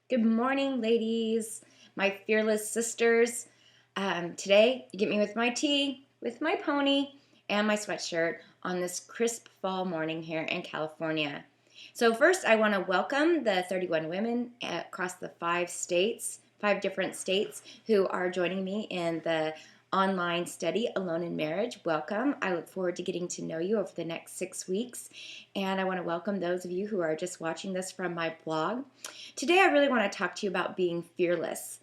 Good morning, ladies, my fearless sisters. Today, you get me with my tea, with my pony, and my sweatshirt on this crisp fall morning here in California. So first, I want to welcome the 31 women across the 5 states, 5 different states, who are joining me in the online study, Alone in Marriage. Welcome. I look forward to getting to know you over the next 6 weeks. And I want to welcome those of you who are just watching this from my blog. Today, I really want to talk to you about being fearless.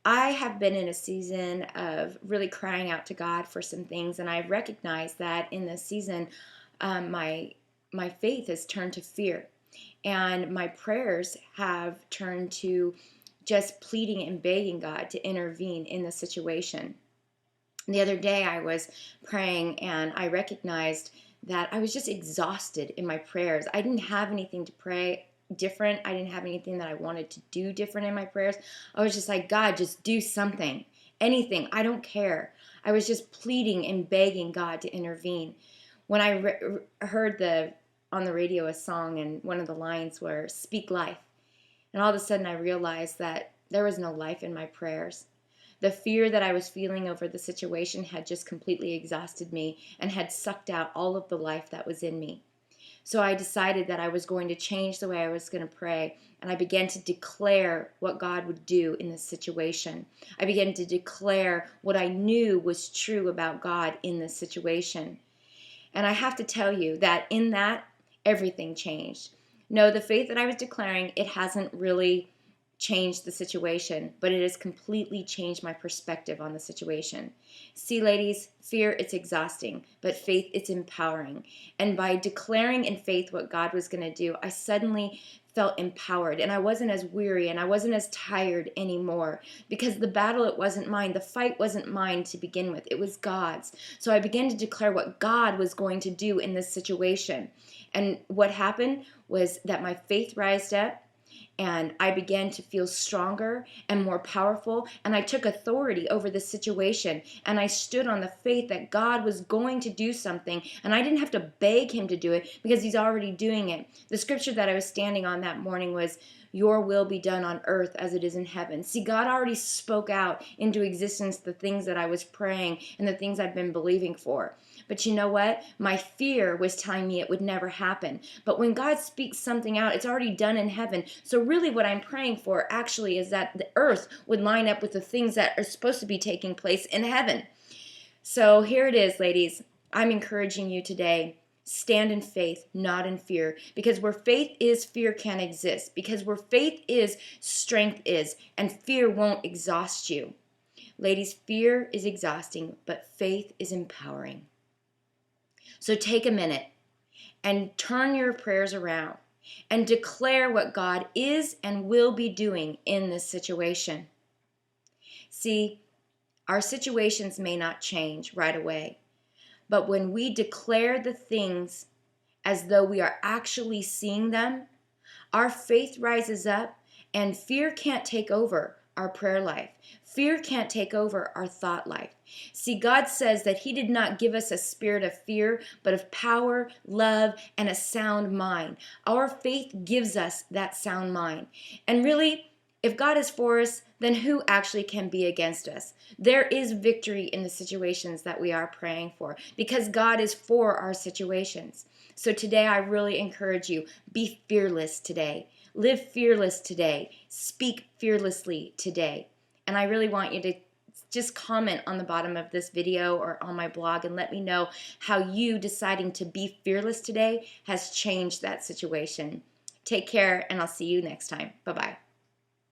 I have been in a season of really crying out to God for some things, and I recognize that in this season, my faith has turned to fear, and my prayers have turned to just pleading and begging God to intervene in the situation. The other day I was praying and I recognized that I was just exhausted in my prayers. I didn't have anything to pray different. I didn't have anything that I wanted to do different in my prayers. I was just like, God, just do something, anything. I don't care. I was just pleading and begging God to intervene. When I heard on the radio a song, and one of the lines were "Speak life," and all of a sudden I realized that there was no life in my prayers. The fear that I was feeling over the situation had just completely exhausted me and had sucked out all of the life that was in me. So I decided that I was going to change the way I was going to pray, and I began to declare what God would do in this situation. I began to declare what I knew was true about God in this situation. And I have to tell you that in that, everything changed. No, the faith that I was declaring, it hasn't really changed the situation, but it has completely changed my perspective on the situation. See, ladies, fear, it's exhausting, but faith, it's empowering. And by declaring in faith what God was going to do, I suddenly felt empowered, and I wasn't as weary and I wasn't as tired anymore, because the battle, it wasn't mine. The fight wasn't mine to begin with. It was God's. So I began to declare what God was going to do in this situation. And what happened was that my faith rised up, and I began to feel stronger and more powerful, and I took authority over the situation, and I stood on the faith that God was going to do something, and I didn't have to beg him to do it because he's already doing it. The scripture that I was standing on that morning was, "Your will be done on earth as it is in heaven." See, God already spoke out into existence the things that I was praying and the things I've been believing for. But you know what? My fear was telling me it would never happen. But when God speaks something out, it's already done in heaven. So really what I'm praying for actually is that the earth would line up with the things that are supposed to be taking place in heaven. So here it is, ladies. I'm encouraging you today. Stand in faith, not in fear. Because where faith is, fear can't exist. Because where faith is, strength is. And fear won't exhaust you. Ladies, fear is exhausting, but faith is empowering. So take a minute and turn your prayers around and declare what God is and will be doing in this situation. See, our situations may not change right away, but when we declare the things as though we are actually seeing them, our faith rises up, and fear can't take over our prayer life. Fear can't take over our thought life. See, God says that he did not give us a spirit of fear, but of power, love, and a sound mind. Our faith gives us that sound mind. And really, if God is for us, then who actually can be against us? There is victory in the situations that we are praying for, because God is for our situations. So today I really encourage you, be fearless today. Live fearless today. Speak fearlessly today. And I really want you to just comment on the bottom of this video or on my blog and let me know how you deciding to be fearless today has changed that situation. Take care, and I'll see you next time. Bye-bye.